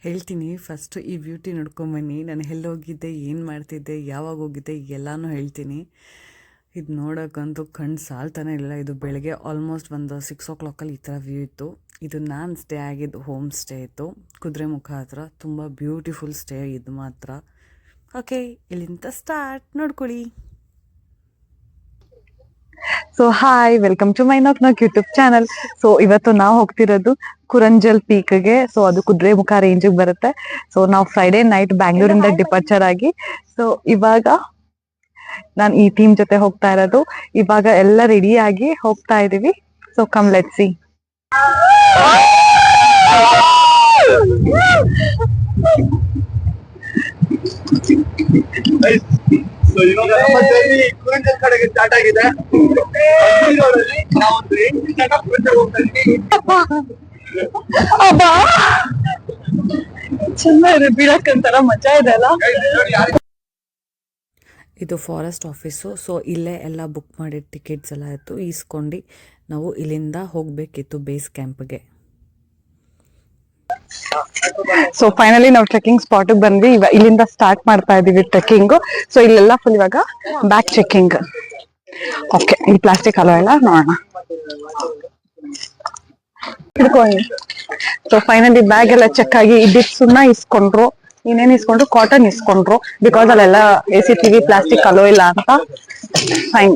ಹೇಳ್ತೀನಿ. ಫಸ್ಟು ಈ ಬ್ಯೂಟಿ ನೋಡ್ಕೊಂಬನ್ನಿ. ನಾನು ಎಲ್ಲೋಗಿದ್ದೆ, ಏನು ಮಾಡ್ತಿದ್ದೆ, ಯಾವಾಗ ಹೋಗಿದ್ದೆ ಎಲ್ಲನೂ ಹೇಳ್ತೀನಿ. ಇದು ನೋಡೋಕ್ಕಂತೂ ಕಣ್ಣು ಸಾಲ್ತಾನೆ ಇಲ್ಲ. ಇದು ಬೆಳಗ್ಗೆ ಆಲ್ಮೋಸ್ಟ್ ಒಂದು 6 o'clock ಈ ಥರ ವ್ಯೂ ಇತ್ತು. ಇದು ನಾನು ಸ್ಟೇ ಆಗಿದ್ದು ಹೋಮ್ ಸ್ಟೇ ಇತ್ತು, ಕುದುರೆಮುಖ ಹತ್ರ. ತುಂಬ ಬ್ಯೂಟಿಫುಲ್ ಸ್ಟೇ ಇದು ಮಾತ್ರ. ಓಕೆ, ಇಲ್ಲಿಂದ ಸ್ಟಾರ್ಟ್ ನೋಡ್ಕೊಳ್ಳಿ. So hi, welcome to my knock knock YouTube channel. So ಇವತ್ತು ನಾವು ಹೋಗ್ತಿರೋದು ಕುರಂಜಲ್ ಪೀಕ್ಗೆ. ಸೊ ಅದು ಕುದುರೆಮುಖ ರೇಂಜಿಗೆ ಬರುತ್ತೆ. ಸೊ ನಾವು ಫ್ರೈಡೇ ನೈಟ್ ಬ್ಯಾಂಗ್ಳೂರಿಂದ ಡಿಪಾರ್ಚರ್ ಆಗಿ, ಸೊ ಇವಾಗ ನಾನು ಈ ಟೀಮ್ ಜೊತೆ ಹೋಗ್ತಾ ಇರೋದು. ಇವಾಗ ಎಲ್ಲ ರೆಡಿ ಆಗಿ ಹೋಗ್ತಾ ಇದೀವಿ. So come let's see. So ಇವಾಗ ನಮ್ಮ ಜರ್ನಿ ಕುರಂಜಲ್ ಕಡೆಗೆ ಸ್ಟಾರ್ಟ್ ಆಗಿದೆ. ನಾವು ಒಂದು 8 ಜನ ಕುರಂಜಲ್ ಹೋಗ್ತಾ ಇದ್ದೀವಿ. ಚೆನ್ನಾಗಿದೆ, ಬೀಳಕ್ಕಂತರ ಮಜಾ ಇದೆ ಅಲ್ಲ. ಇದು ಫಾರೆಸ್ಟ್ ಆಫೀಸು. ಸೊ ಇಲ್ಲೇ ಎಲ್ಲ ಬುಕ್ ಮಾಡಿದ ಟಿಕೆಟ್ಸ್ ಎಲ್ಲ ಇತ್ತು, ಈಸ್ಕೊಂಡು ನಾವು ಇಲ್ಲಿಂದ ಹೋಗಬೇಕಿತ್ತು ಬೇಸ್ ಕ್ಯಾಂಪ್ಗೆ. ಸೊ ಫೈನಲಿ ನಾವು ಟ್ರೆಕ್ಕಿಂಗ್ ಸ್ಪಾಟ್ಗೆ ಬಂದ್ವಿ. ಇಲ್ಲಿಂದ ಸ್ಟಾರ್ಟ್ ಮಾಡ್ತಾ ಇದೀವಿ ಟ್ರೆಕ್ಕಿಂಗ್. ಸೊ ಇಲ್ಲೆಲ್ಲ ಫುಲ್ ಇವಾಗ ಬ್ಯಾಕ್ ಚೆಕ್ಕಿಂಗ್. ಓಕೆ, ಈ ಪ್ಲಾಸ್ಟಿಕ್ ಅಲೋ ಎಲ್ಲ ನೋಡೋಣ. ಹಿಡ್ಕೊಂಡು. ಸೊ ಫೈನಲಿ ಬ್ಯಾಗ್ ಎಲ್ಲ ಚೆಕ್ ಆಗಿ ಇದ್ದಿದ್ ಸುಣ್ಣ ಇಸ್ಕೊಂಡ್ರು, ಇನ್ನೇನ್ ಇಸ್ಕೊಂಡ್ರು, ಕಾಟನ್ ಇಸ್ಕೊಂಡ್ರು. ಬಿಕಾಸ್ ಅಲ್ಲೆಲ್ಲ ACTV ಪ್ಲಾಸ್ಟಿಕ್ ಅಲೋ ಇಲ್ಲ ಅಂತ. ಫೈನ್,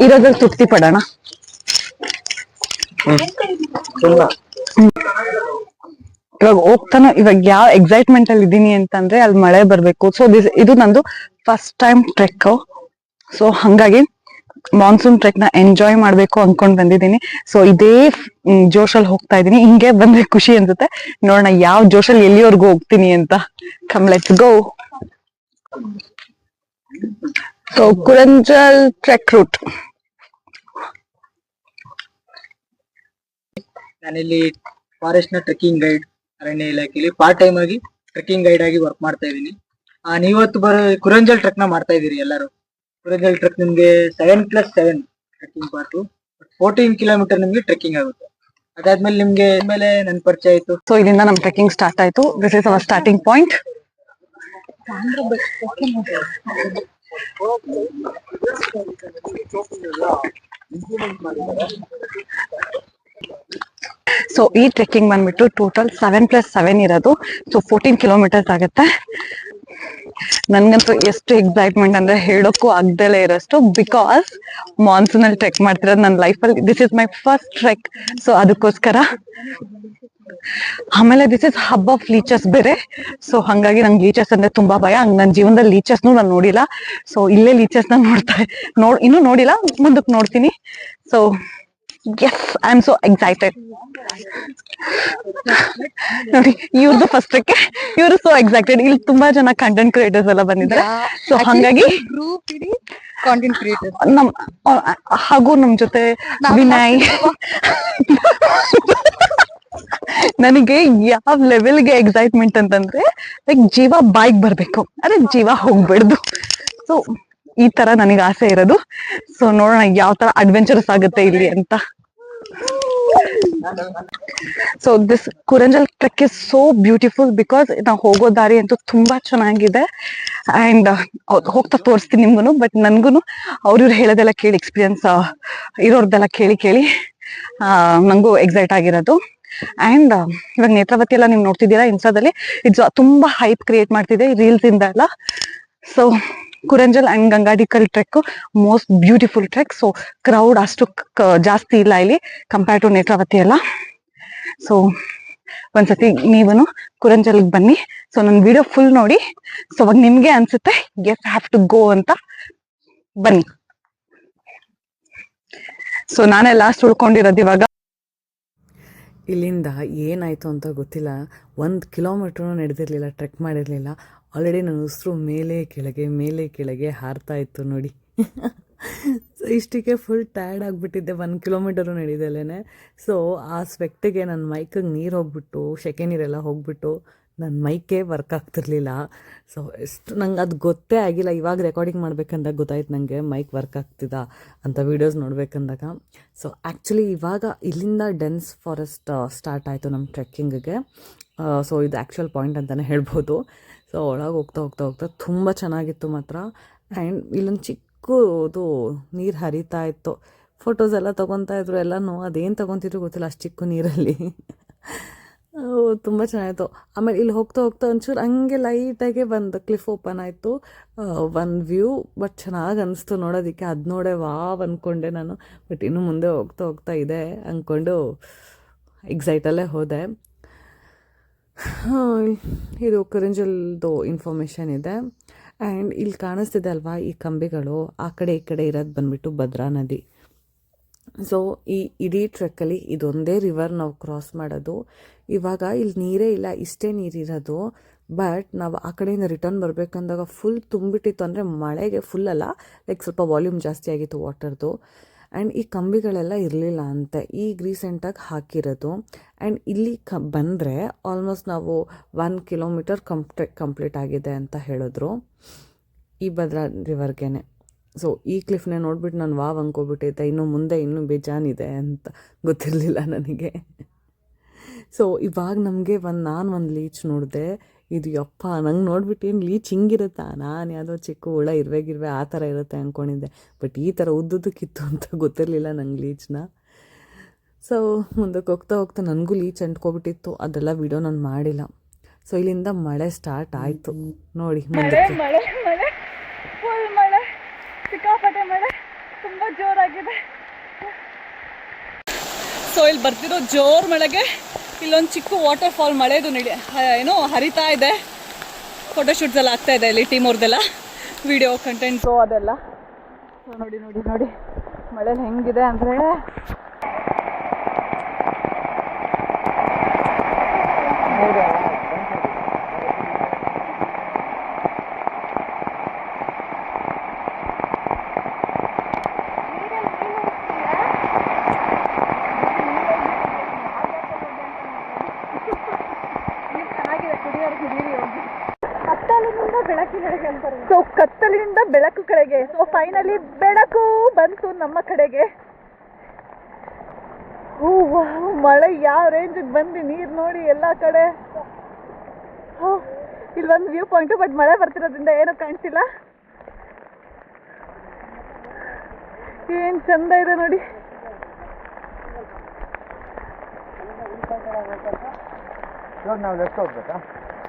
ಇರೋದ್ರಲ್ಲಿ ತೃಪ್ತಿ ಪಡೋಣ. ಇವಾಗ ಹೋಗ್ತಾನೆ, ಇವಾಗ ಯಾವ ಎಕ್ಸೈಟ್ಮೆಂಟ್ ಅಲ್ಲಿ ಇದೀನಿ ಅಂತಂದ್ರೆ ಅಲ್ಲಿ ಮಳೆ ಬರ್ಬೇಕು. ಸೊ ಇದು ನಂದು ಫಸ್ಟ್ ಟೈಮ್ ಟ್ರೆಕ್. ಸೊ ಹಂಗಾಗಿ ಮಾನ್ಸೂನ್ ಟ್ರೆಕ್ ನ ಎಂಜಾಯ್ ಮಾಡ್ಬೇಕು ಅನ್ಕೊಂಡ್ ಬಂದಿದ್ದೀನಿ. ಸೊ ಇದೇ ಜೋಶಲ್ಲಿ ಹೋಗ್ತಾ ಇದೀನಿ. ಹಿಂಗೆ ಬಂದ್ರೆ ಖುಷಿ ಅನ್ಸುತ್ತೆ. ನೋಡೋಣ ಯಾವ ಜೋಶಲ್ಲಿ ಎಲ್ಲಿವರೆಗೂ ಹೋಗ್ತೀನಿ ಅಂತ. Come let's go. So Kuranjal trek route. ನಾನಿಲ್ಲಿ ಫಾರೆಸ್ಟ್ ನ ಟ್ರೆಕ್ಕಿಂಗ್ ಗೈಡ್, ಅರಣ್ಯ ಇಲಾಖೆಯಲ್ಲಿ ಪಾರ್ಟ್ ಟೈಮ್ ಆಗಿ ಟ್ರೆಕ್ಕಿಂಗ್ ಗೈಡ್ ಆಗಿ ವರ್ಕ್ ಮಾಡ್ತಾ ಇದ್ದೀನಿ. ನೀವತ್ತು ಕುರಂಜಲ್ ಟ್ರೆಕ್ ನ ಮಾಡ್ತಾ ಇದೀರಿ ಎಲ್ಲರೂ. ಕುರಂಜಲ್ ಟ್ರೆಕ್ ನಿಮ್ಗೆ 7+7 ಟ್ರೆಕ್ಕಿಂಗ್ ಪಾರ್ಟ್, 14 ಕಿಲೋಮೀಟರ್ ನಿಮ್ಗೆ ಟ್ರೆಕ್ಕಿಂಗ್ ಆಗುತ್ತೆ. ಅದಾದ್ಮೇಲೆ ನಿಮ್ಗೆ ಮೇಲೆ ನನ್ ಪರಿಚಯ ಆಯ್ತು. ಸೊ ಇಲ್ಲಿಂದ ನಮ್ ಟ್ರೆಕ್ಕಿಂಗ್ ಸ್ಟಾರ್ಟ್ ಆಯ್ತು. This is our starting point. So ಈ ಟ್ರೆಕ್ಕಿಂಗ್ ಬಂದ್ಬಿಟ್ಟು ಟೋಟಲ್ 7+7 ಇರೋದು. ಸೊ 14 ಕಿಲೋಮೀಟರ್ಸ್ ಆಗುತ್ತೆ. ನನ್ಗಂತೂ ಎಷ್ಟು ಎಕ್ಸೈಟ್ಮೆಂಟ್ ಅಂದ್ರೆ ಹೇಳೋಕ್ಕೂ ಆಗ್ದಲೇ ಇರೋಷ್ಟು. ಬಿಕಾಸ್ ಮಾನ್ಸೂನ್ ಅಲ್ಲಿ ಟ್ರೆಕ್ ಮಾಡ್ತಿರೋದು ನನ್ನ ಲೈಫಲ್ಲಿ. This is my first trek. So ಅದಕ್ಕೋಸ್ಕರ. ಆಮೇಲೆ this is hub of leeches ಬೇರೆ. ಸೊ ಹಂಗಾಗಿ ನಂಗೆ ಲೀಚಸ್ ಅಂದ್ರೆ ತುಂಬಾ ಭಯ. ನನ್ನ ಜೀವನದಲ್ಲಿ ಲೀಚಸ್ನು ನಾನು ನೋಡಿಲ್ಲ. ಸೊ ಇಲ್ಲೇ ಲೀಚಸ್ ನ ಇನ್ನೂ ನೋಡಿಲ್ಲ, ಮುಂದಕ್ಕೆ ನೋಡ್ತೀನಿ. So yes, I am so excited. ನೋಡಿ, ಇವ್ರದ್ದು ಫಸ್ಟ್ ಟ್ರೆಕ್, ಇವರು ಸೋ ಎಕ್ಸೈಟೆಡ್. ಇಲ್ಲಿ ತುಂಬಾ ಜನ ಕಂಟೆಂಟ್ ಕ್ರಿಯೇಟರ್ಸ್ ಎಲ್ಲ ಬಂದಿದ್ದಾರೆ. ಸೊ ಹಂಗಾಗಿ ಕಾಂಟೆಂಟ್ ಕ್ರಿಯೇಟರ್ ಹಾಗೂ ನಮ್ ಜೊತೆ ವಿನಯ್. ನನಗೆ ಯಾವ ಲೆವೆಲ್ಗೆ ಎಕ್ಸೈಟ್ಮೆಂಟ್ ಅಂತಂದ್ರೆ ಲೈಕ್ ಜೀವ ಬಾಯ್ಗ್ ಬರ್ಬೇಕು, ಅದೇ ಜೀವ ಹೋಗ್ಬಿಡ್ದು. ಸೊ ಈ ತರ ನನಗೆ ಆಸೆ ಇರೋದು. ಸೊ ನೋಡೋಣ ಯಾವ ತರ ಅಡ್ವೆಂಚರಸ್ ಆಗುತ್ತೆ ಇಲ್ಲಿ ಅಂತ. So this Kuranjal trek is so beautiful because ನಾವು ಹೋಗೋ ದಾರಿ ಅಂತೂ ತುಂಬಾ ಚೆನ್ನಾಗಿದೆ. ಅಂಡ್ ಹೋಗ್ತಾ ತೋರಿಸ್ತೀನಿ ನಿಮ್ಗು. ಬಟ್ ನನ್ಗುನು ಅವ್ರಿವ್ರು ಹೇಳೋದೆಲ್ಲ ಕೇಳಿ, ಎಕ್ಸ್ಪೀರಿಯನ್ಸ್ ಇರೋರ್ದೆಲ್ಲ ಕೇಳಿ ನಂಗೂ ಎಕ್ಸೈಟ್ ಆಗಿರೋದು. ಅಂಡ್ ಇವಾಗ ನೇತ್ರಾವತಿ ಎಲ್ಲ ನೀವು ನೋಡ್ತಿದ್ದೀರಾ ಇನ್ಸ್ಟಾದಲ್ಲಿ, ಇದು ತುಂಬಾ ಹೈಪ್ ಕ್ರಿಯೇಟ್ ಮಾಡ್ತಿದೆ ರೀಲ್ಸ್ ಇಂದ ಎಲ್ಲ. So Kuranjal and Gangadikal trek most beautiful trek. So crowd ಅಷ್ಟು ಜಾಸ್ತಿ ಇಲ್ಲ ಇಲ್ಲಿ ಕಂಪೇರ್ ಟು ನೇತ್ರಾವತಿ ಎಲ್ಲ. ಸೊ ಒಂದ್ಸತಿ ನೀವನು ಕುರಂಜಲ್ಗೆ ಬನ್ನಿ. ಸೊ ನನ್ನ ವಿಡಿಯೋ ಫುಲ್ ನೋಡಿ. ಸೊ ಅವಾಗ ನಿಮ್ಗೆ ಅನ್ಸುತ್ತೆ ಎಸ್ ಹ್ಯಾವ್ ಟು ಗೋ ಅಂತ. ಬನ್ನಿ. ಸೊ ನಾನೇ ಲಾಸ್ಟ್ ಉಳ್ಕೊಂಡಿರೋದು ಇವಾಗ. ಇಲ್ಲಿಂದ ಏನಾಯಿತು ಅಂತ ಗೊತ್ತಿಲ್ಲ. 1 ಕಿಲೋಮೀಟ್ರೂ ನಡೆದಿರಲಿಲ್ಲ, ಟ್ರೆಕ್ ಮಾಡಿರಲಿಲ್ಲ. ಆಲ್ರೆಡಿ ನನ್ನ ಉಸಿರು ಮೇಲೆ ಕೆಳಗೆ ಹಾರ್ತಾ ಇತ್ತು ನೋಡಿ. ಸೊ ಇಷ್ಟಕ್ಕೆ ಫುಲ್ ಟಯರ್ಡ್ ಆಗಿಬಿಟ್ಟಿದ್ದೆ 1 ಕಿಲೋಮೀಟರು ನಡೆದಲ್ಲೇ. ಸೊ ಆ ಸ್ವೆಟ್ಟಿಗೆ ನನ್ನ ಮೈಕಿಗೆ ನೀರು ಹೋಗ್ಬಿಟ್ಟು ಸೆಕೆ ನೀರೆಲ್ಲ ಹೋಗ್ಬಿಟ್ಟು ನನ್ನ ಮೈಕೇ ವರ್ಕ್ ಆಗ್ತಿರ್ಲಿಲ್ಲ. ಸೊ ಎಷ್ಟು ನಂಗೆ ಅದು ಗೊತ್ತೇ ಆಗಿಲ್ಲ. ಇವಾಗ ರೆಕಾರ್ಡಿಂಗ್ ಮಾಡ್ಬೇಕಂದಾಗ ಗೊತ್ತಾಯ್ತು ನನಗೆ ಮೈಕ್ ವರ್ಕ್ ಆಗ್ತಿದ್ದ ಅಂತ ವೀಡಿಯೋಸ್ ನೋಡ್ಬೇಕಂದಾಗ. ಸೊ ಆ್ಯಕ್ಚುಲಿ ಇವಾಗ ಇಲ್ಲಿಂದ ಡೆನ್ಸ್ ಫಾರೆಸ್ಟ್ ಸ್ಟಾರ್ಟ್ ಆಯಿತು ನಮ್ಮ ಟ್ರೆಕ್ಕಿಂಗಿಗೆ. ಸೊ ಇದು ಆ್ಯಕ್ಚುಯಲ್ ಪಾಯಿಂಟ್ ಅಂತಲೇ ಹೇಳ್ಬೋದು. ಸೊ ಒಳಗೆ ಹೋಗ್ತಾ ಹೋಗ್ತಾ ಹೋಗ್ತಾ ತುಂಬ ಚೆನ್ನಾಗಿತ್ತು ಮಾತ್ರ. ಆ್ಯಂಡ್ ಇಲ್ಲೊಂದು ಚಿಕ್ಕದು ನೀರು ಹರಿತಾ ಇತ್ತು. ಫೋಟೋಸ್ ಎಲ್ಲ ತೊಗೊತಾ ಇದ್ರು ಎಲ್ಲನೂ. ಅದೇನು ತೊಗೊತಿದ್ರು ಗೊತ್ತಿಲ್ಲ ಅಷ್ಟು ಚಿಕ್ಕ ನೀರಲ್ಲಿ. ತುಂಬ ಚೆನ್ನಾಗಿತ್ತು. ಆಮೇಲೆ ಇಲ್ಲಿ ಹೋಗ್ತಾ ಹೋಗ್ತಾ ಒಂಚೂರು ಹಂಗೆ ಲೈಟಾಗೆ ಒಂದು ಕ್ಲಿಫ್ ಓಪನ್ ಆಯಿತು. ಒಂದು ವ್ಯೂ ಬಟ್ ಚೆನ್ನಾಗಿ ಅನಿಸ್ತು ನೋಡೋದಕ್ಕೆ. ಅದು ನೋಡೇ ವಾವ್ ಅಂದ್ಕೊಂಡೆ ನಾನು. ಬಟ್ ಇನ್ನು ಮುಂದೆ ಹೋಗ್ತಾ ಹೋಗ್ತಾ ಇದೆ ಅಂದ್ಕೊಂಡು ಎಕ್ಸೈಟಲ್ಲೇ ಹೋದೆ. ಇದು ಕುರಂಜಲ್ದು ಇನ್ಫಾರ್ಮೇಷನ್ ಇದೆ. ಆ್ಯಂಡ್ ಇಲ್ಲಿ ಕಾಣಿಸ್ತಿದೆ ಅಲ್ವಾ ಈ ಕಂಬಿಗಳು, ಆ ಕಡೆ ಈ ಕಡೆ ಇರೋದು ಬಂದುಬಿಟ್ಟು ಭದ್ರಾ ನದಿ. ಸೊ ಈ ಇಡೀ ಟ್ರೆಕ್ಕಲ್ಲಿ ಇದೊಂದೇ ರಿವರ್ ನಾವು ಕ್ರಾಸ್ ಮಾಡೋದು. ಇವಾಗ ಇಲ್ಲಿ ನೀರೇ ಇಲ್ಲ, ಇಷ್ಟೇ ನೀರಿರೋದು. ಬಟ್ ನಾವು ಆ ಕಡೆಯಿಂದ ರಿಟರ್ನ್ ಬರಬೇಕಂದಾಗ ಫುಲ್ ತುಂಬಿಟ್ಟಿತ್ತು. ಅಂದರೆ ಮಳೆಗೆ ಫುಲ್ ಅಲ್ಲ, ಲೈಕ್ ಸ್ವಲ್ಪ ವಾಲ್ಯೂಮ್ ಜಾಸ್ತಿ ಆಗಿತ್ತು ವಾಟರ್ದು. ಆ್ಯಂಡ್ ಈ ಕಂಬಿಗಳೆಲ್ಲ ಇರಲಿಲ್ಲ ಅಂತೆ, ಈಗ ರೀಸೆಂಟಾಗಿ ಹಾಕಿರೋದು. ಆ್ಯಂಡ್ ಇಲ್ಲಿ ಬಂದರೆ ಆಲ್ಮೋಸ್ಟ್ ನಾವು 1 ಕಿಲೋಮೀಟರ್ ಕಂಪ್ಲೀಟ್ ಆಗಿದೆ ಅಂತ ಹೇಳಿದ್ರು ಈ ಭದ್ರಾ ರಿವರ್ಗೇನೆ. ಸೊ ಈ ಕ್ಲಿಫ್ನೇ ನೋಡ್ಬಿಟ್ಟು ನಾನು ವಾವ್ ಅಂದ್ಕೊಬಿಟ್ಟಿದ್ದೆ. ಇನ್ನು ಮುಂದೆ ಇನ್ನೂ ಬೇಜಾನಿದೆ ಅಂತ ಗೊತ್ತಿರಲಿಲ್ಲ ನನಗೆ. ಸೊ ಇವಾಗ ನಮಗೆ ನಾನು ಒಂದು ಲೀಚ್ ನೋಡಿದೆ. ಇದು ಯಪ್ಪ ನಂಗೆ ನೋಡ್ಬಿಟ್ಟು ಏನು ಲೀಚ್ ಹಿಂಗಿರುತ್ತಾ, ನಾನು ಯಾವುದೋ ಚಿಕ್ಕ ಹುಳ ಇರುವೆ ಆ ಥರ ಇರುತ್ತೆ ಅಂದ್ಕೊಂಡಿದ್ದೆ. ಬಟ್ ಈ ಥರ ಉದ್ದುದಕ್ಕಿತ್ತು ಅಂತ ಗೊತ್ತಿರಲಿಲ್ಲ ನಂಗೆ ಲೀಚ್ನ. ಸೊ ಮುಂದಕ್ಕೆ ಹೋಗ್ತಾ ಹೋಗ್ತಾ ನನಗೂ ಲೀಚ್ ಅಂಟ್ಕೊಬಿಟ್ಟಿತ್ತು. ಅದೆಲ್ಲ ವಿಡಿಯೋ ನಾನು ಮಾಡಿಲ್ಲ. ಸೊ ಇಲ್ಲಿಂದ ಮಳೆ ಸ್ಟಾರ್ಟ್ ಆಯಿತು ನೋಡಿ. ಮುಂದಕ್ಕೆ ಮಳೆ ಫುಲ್ ಮಳೆ, ಸಿಕ್ಕಾಪಟ್ಟೆ ಮಳೆ, ತುಂಬ ಜೋರಾಗಿದೆ. ಸೊ ಇಲ್ಲಿ ಬರ್ತಿರೋ ಜೋರು ಮಳೆಗೆ ಇಲ್ಲೊಂದು ಚಿಕ್ಕ ವಾಟರ್ ಫಾಲ್ ಮಳೆದು ಏನೋ ಹರಿತಾ ಇದೆ. ಫೋಟೋಶೂಟ್ಸ್ ಎಲ್ಲ ಆಗ್ತಾ ಇದೆ ಇಲ್ಲಿ ಟೀಮ್ ಅವ್ರದ್ದೆಲ್ಲ, ವಿಡಿಯೋ ಕಂಟೆಂಟ್ಸು ಅದೆಲ್ಲ. ಸೊ ನೋಡಿ ನೋಡಿ ನೋಡಿ ಮಳೆ ಹೆಂಗಿದೆ ಅಂದರೆ ಸೊ ಕತ್ತಲಿನಿಂದ ಬೆಳಕು ಕಡೆಗೆ. ಸೊ ಫೈನಲಿ ಬೆಳಕು ಬಂತು ನಮ್ಮ ಕಡೆಗೆ. ಮಳೆ ಯಾವ ರೇಂಜಿಗೆ ಬಂದು ನೀರು ನೋಡಿ ಎಲ್ಲ ಕಡೆ. ಇಲ್ಲೊಂದು ವ್ಯೂ ಪಾಯಿಂಟು, ಬಟ್ ಮಳೆ ಬರ್ತಿರೋದ್ರಿಂದ ಏನೂ ಕಾಣಿಸಿಲ್ಲ. ಏನು ಚಂದ ಇದೆ ನೋಡಿ.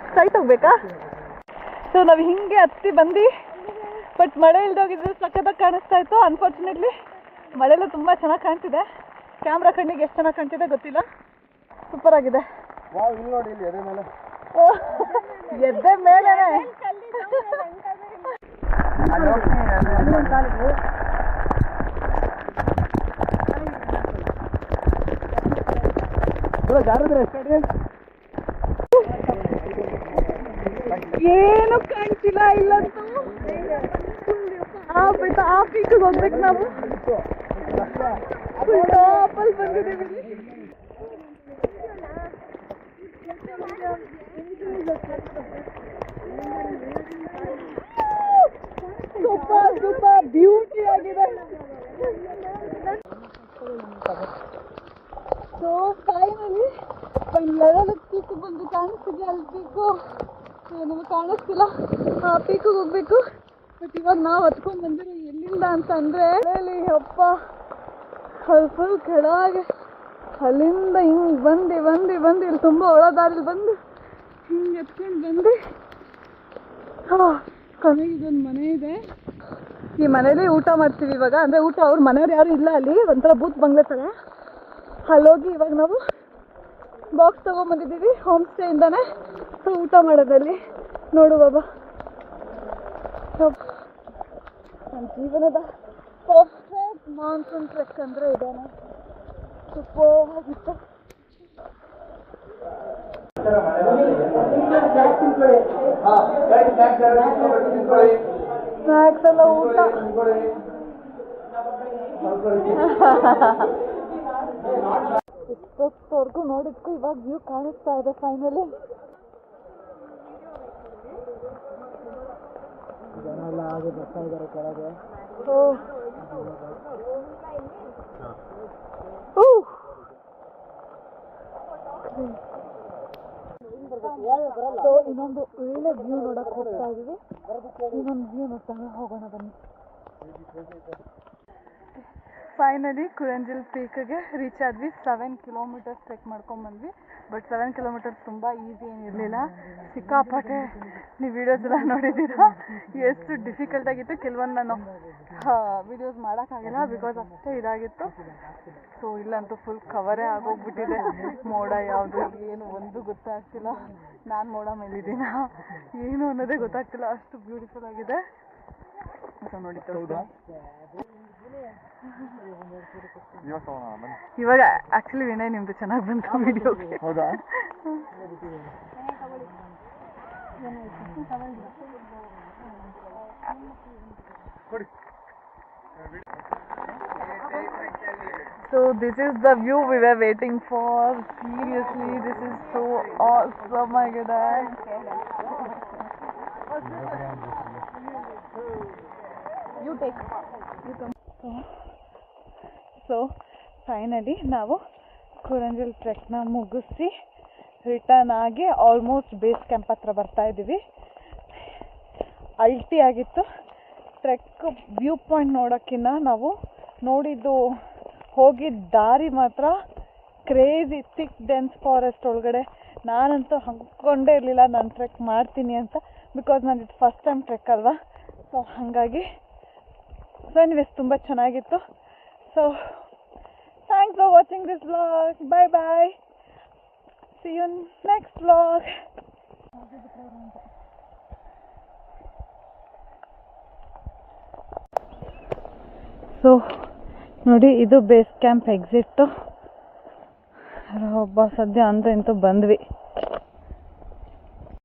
ಸ್ಟ್ರೈಟ್ ಹೋಗ್ಬೇಕಾ? ಸೊ ನಾವು ಹಿಂಗೆ ಹತ್ತಿ ಬಂದು, ಬಟ್ ಮಳೆ ಇಲ್ದೋಗಿದ್ರೆ ಸಖತ್ತಾಗಿ ಕಾಣಿಸ್ತಾ ಇತ್ತು. ಅನ್ಫಾರ್ಚುನೇಟ್ಲಿ ಮಳೆಲ್ಲ ತುಂಬ ಚೆನ್ನಾಗಿ ಕಾಣ್ತಿದೆ. ಕ್ಯಾಮ್ರಾ ಕಣ್ಣಿಗೆ ಎಷ್ಟು ಚೆನ್ನಾಗಿ ಕಾಣ್ತಿದೆ ಗೊತ್ತಿಲ್ಲ. ಸೂಪರ್ ಆಗಿದೆ. ಎದ್ದೆ ಮೇಲೆ ಏನು ಕಾಣಿಸಿಲ್ಲ ಇಲ್ಲಂತೂ. ಆ ಪೀಕಿಗೆ ಹೋಗ್ಬೇಕು ನಾವು. ಟಾಪಲ್ಲಿ ಬಂದಿದ್ದೀವಿ. ಸೂಪರ್ ಸೂಪರ್ ಬ್ಯೂಟಿ ಆಗಿದೆ. ಸೊ ಫೈನಲಿ ಒಂದು ಲೆವೆಲ್ ಪೀಕು ಬಂದು ಕಾಣಿಸ್ತಿದೆ. ಅಲ್ಲಿ ಪೀಕು ನಮಗೆ ಕಾಣಿಸ್ತಿಲ್ಲ. ಆ ಪೀಕಿಗೆ ಹೋಗ್ಬೇಕು. ಬಟ್ ಇವಾಗ ನಾವು ಹತ್ಕೊಂಡು ಬಂದಿರೋ ಎಲ್ಲಿಂದ ಅಂತ ಅಂದರೆ ಅಪ್ಪ ಅಲ್ಲಿ ಫುಲ್ ಕೆಳಗೆ, ಅಲ್ಲಿಂದ ಹಿಂಗೆ ಬಂದು ಇಲ್ಲಿ ತುಂಬ ಒಳ ದಾರಿಲಿ ಬಂದು ಹಿಂಗೆ ಎತ್ಕೊಂಡು ಬಂದು ಕೊನೆಗೆ ಇದೊಂದು ಮನೆ ಇದೆ. ಈ ಮನೇಲಿ ಊಟ ಮಾಡ್ತೀವಿ ಇವಾಗ. ಅಂದರೆ ಊಟ ಅವ್ರ ಮನೆಯವ್ರು ಯಾರು ಇಲ್ಲ ಅಲ್ಲಿ, ಒಂಥರ ಬೂತ್ ಬಂಗ್ಲೆ ಥರ. ಅಲ್ಲೋಗಿ ಇವಾಗ ನಾವು ಬಾಕ್ಸ್ ತೊಗೊಂಬಂದಿದ್ದೀವಿ ಹೋಮ್ ಸ್ಟೇಯಿಂದಾನೆ. ಸೊ ಊಟ ಮಾಡೋದಲ್ಲಿ ನೋಡು ಬಾಬಾ. ನನ್ನ ಜೀವನದ ಪರ್ಫೆಕ್ಟ್ ಮಾನ್ಸೂನ್ ಟ್ರೆಕ್ ಅಂದರೆ ಇದೇನೆ. ಸೂಪರ್ ಆಗಿತ್ತು. ಸ್ನ್ಯಾಕ್ಸ್ ಎಲ್ಲ ಊಟ ಇಷ್ಟೊತ್ತವರೆಗೂ ನೋಡಿದ್ಕು ಇವಾಗ ವ್ಯೂ ಕಾಣಿಸ್ತಾ ಇದೆ ಫೈನಲಿ. ಜನ ಎಲ್ಲ ಹಾಗೆ ಬರ್ತಾ ಇದ್ದಾರೆ ಕೆಳಗೆ. ಇನ್ನೊಂದು ಒಳ್ಳೆ ವ್ಯೂ ನೋಡಕ್ ಹೋಗ್ತಾ ಇದೀವಿ. ಇನ್ನೊಂದು ವ್ಯೂ ನೋಡ್ತಾ ಹೋಗೋಣ ಬನ್ನಿ. ಫೈನಲಿ ಕುರಂಜಲ್ ಪೀಕ್ಗೆ ರೀಚ್ ಆದ್ವಿ. 7 ಕಿಲೋಮೀಟರ್ಸ್ ಟ್ರೆಕ್ ಮಾಡ್ಕೊಂಡ್ಬಂದ್ವಿ. ಬಟ್ 7 ಕಿಲೋಮೀಟರ್ಸ್ ತುಂಬ ಈಸಿ ಏನಿರಲಿಲ್ಲ. ಸಿಕ್ಕಾಪಟ್ಟೆ ನೀವು ವೀಡಿಯೋಸ್ ಎಲ್ಲ ನೋಡಿದ್ದೀರಾ ಎಷ್ಟು ಡಿಫಿಕಲ್ಟ್ ಆಗಿತ್ತು. ಕೆಲವೊಂದು ನಾನು ವೀಡಿಯೋಸ್ ಮಾಡೋಕ್ಕಾಗಿಲ್ಲ ಬಿಕಾಸ್ ಅಷ್ಟೇ ಇದಾಗಿತ್ತು. ಸೊ ಇಲ್ಲಂತೂ ಫುಲ್ ಕವರೇ ಆಗೋಗ್ಬಿಟ್ಟಿದೆ. ಮೋಡ ಯಾವುದು ಏನು ಒಂದು ಗೊತ್ತಾಗ್ತಿಲ್ಲ. ನಾನು ಮೋಡ ಮೇಲಿದ್ದೀನ ಏನು ಅನ್ನೋದೇ ಗೊತ್ತಾಗ್ತಿಲ್ಲ. ಅಷ್ಟು ಬ್ಯೂಟಿಫುಲ್ ಆಗಿದೆ. ಸೊ ನೋಡಿ ಇವಾಗ ಆಕ್ಚುಲಿ ವಿನಯ್ ನಿಮ್ದು ಚೆನ್ನಾಗಿ ಬಂತು ವಿಡಿಯೋ. ಹೌದಾ? So this is the view we were waiting for. Seriously, this is so awesome. My God. You take. You come. So finally ನಾವು ಕುರಂಜಲ್ ಟ್ರೆಕ್ನ ಮುಗಿಸಿ ರಿಟರ್ನ್ ಆಗಿ ಆಲ್ಮೋಸ್ಟ್ ಬೇಸ್ ಕ್ಯಾಂಪ್ ಹತ್ರ ಬರ್ತಾ ಇದ್ದೀವಿ. ಅಲ್ಟಿ ಆಗಿತ್ತು ಟ್ರೆಕ್. ವ್ಯೂ ಪಾಯಿಂಟ್ ನೋಡೋಕ್ಕಿಂತ ನಾವು ನೋಡಿದ್ದು ಹೋಗಿದ್ದ ದಾರಿ ಮಾತ್ರ ಕ್ರೇಜಿ. ಥಿಕ್ ಡೆನ್ಸ್ ಫಾರೆಸ್ಟ್ ಒಳಗಡೆ. ನಾನಂತೂ ಅಂದ್ಕೊಂಡೇ ಇರಲಿಲ್ಲ ನಾನು ಟ್ರೆಕ್ ಮಾಡ್ತೀನಿ ಅಂತ. ಬಿಕಾಸ್ ನಾನು ಇದು ಫಸ್ಟ್ ಟೈಮ್ ಟ್ರೆಕ್ ಅಲ್ವಾ. ಸೊ ಹಾಗಾಗಿ ಎನಿವೇಸ್ ತುಂಬ ಚೆನ್ನಾಗಿತ್ತು. So thanks for watching this vlog. Bye bye. See you in next vlog. So ನೋಡಿ ಇದು ಬೇಸ್ ಕ್ಯಾಂಪ್ ಎಕ್ಸಿಟ್. ಒಬ್ಬ ಸದ್ಯ ಅಂತ ಬಂದ್ವಿ.